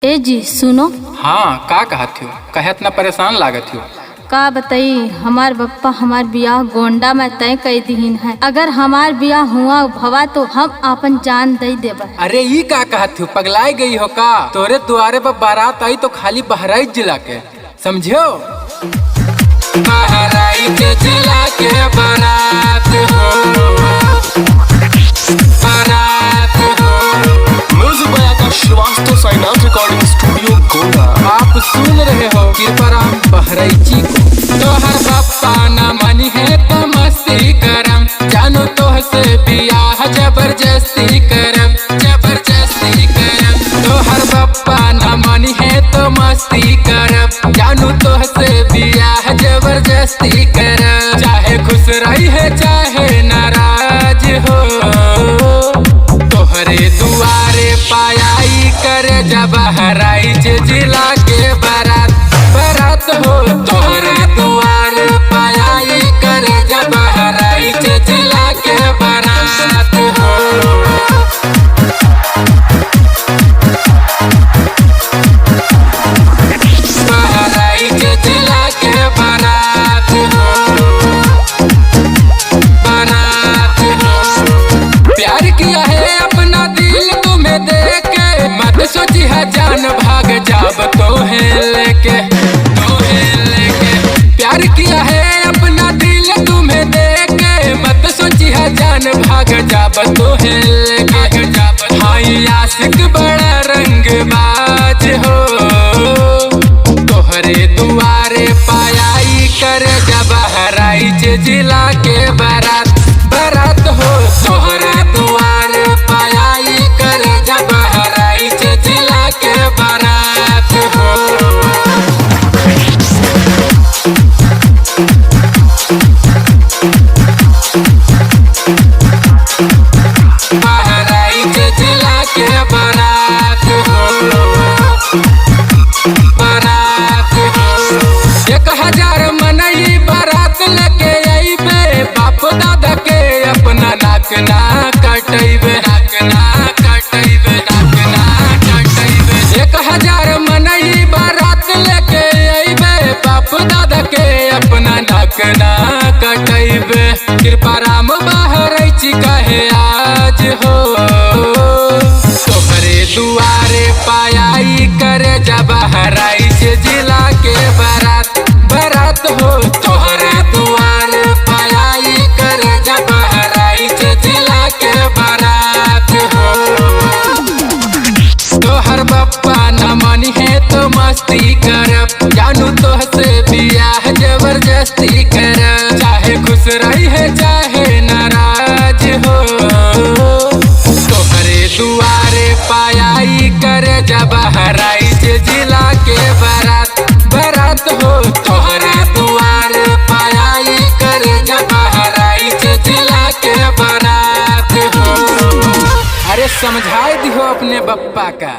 ए जी सुनो। हाँ का कहत हो, कहे इतना परेशान लागत हो। का बताई, हमार बप्पा हमार बियाह गोंडा में तय कई दीन है। अगर हमार बियाह हुआ भवा तो हम अपन जान दे देबा। अरे ई का कहत हो, पगलाई गई हो का? तोरे द्वारे पर बारात आई तो खाली बहराइच जिला के, समझो? बहराइच जिला के बारात हो, बारात हो। Music by Akash Srivastava, Sainath recording studio Gonda. आप सुन रहे हो कृपराम बहराइची को। तोहर बप्पा न मनी है तो मस्ती करम, जानो तोह से बियाह जबरदस्ती करम, जबरदस्ती करम। तोहर बप्पा न मनी है तो मस्ती करम, जानो तोह से बियाह जबरदस्ती करम। चाहे खुश रही है चाहे नाराज हो, तोहरे दुआरे पायाई कर जब बहराइच जिला के बारात, बारात हो। तोहरे दुआरे पायाई कर जब बहराइच जिला के बारात हो। बहराइच जिला के बारात हो, बारात हो। प्यार किया है अपना दिल तुम्हें देके, मत सोची है जान भाग जाब तो है लेके, तो है लेके। प्यार किया है अपना दिल तुम्हें देके, मत सोची है जान भाग जाब तो है लेके, जाब। हाँ आशिक बड़ा रंगबाज हो, तोहरे दुआरे पायाई कर जब बहराइच जिला के बारात, बारात हो। तोहरे दुआरे पायाई कर जब बहराइच जिला के बारात हो। बहराइच जिला के बारात हो, बारात हो। 1000 मनई बारात लेके अइबे, बाप दादा के अपना नाक ना कटैबे, नाक ना कटैबे, नाक ना कटैबे। 1000 मनई बारात लेके अइबे, बाप दादा के अपना नाक ना कटैबे। कृपाराम बहराइच कहे आज हो, तोहरे दुआरे पायाई करे जब बहराइच जिला के बारात, बारात हो। तोहरे दुआरे पायाई करे जब बहराइच जिला के बारात हो। तोहर बप्पा न मनी है तो मस्ती करब, जानू तोह से बियाह जबरदस्ती करब। चाहे खुश रही है चाहे नाराज हो, तोहरे दुआरे पायाई करे जब बहराइच जिला के बारात, बारात हो। तोहरे दुआरे पायाई करे जब बहराइच जिला के बारात हो। अरे समझाई दिहो अपने बप्पा का।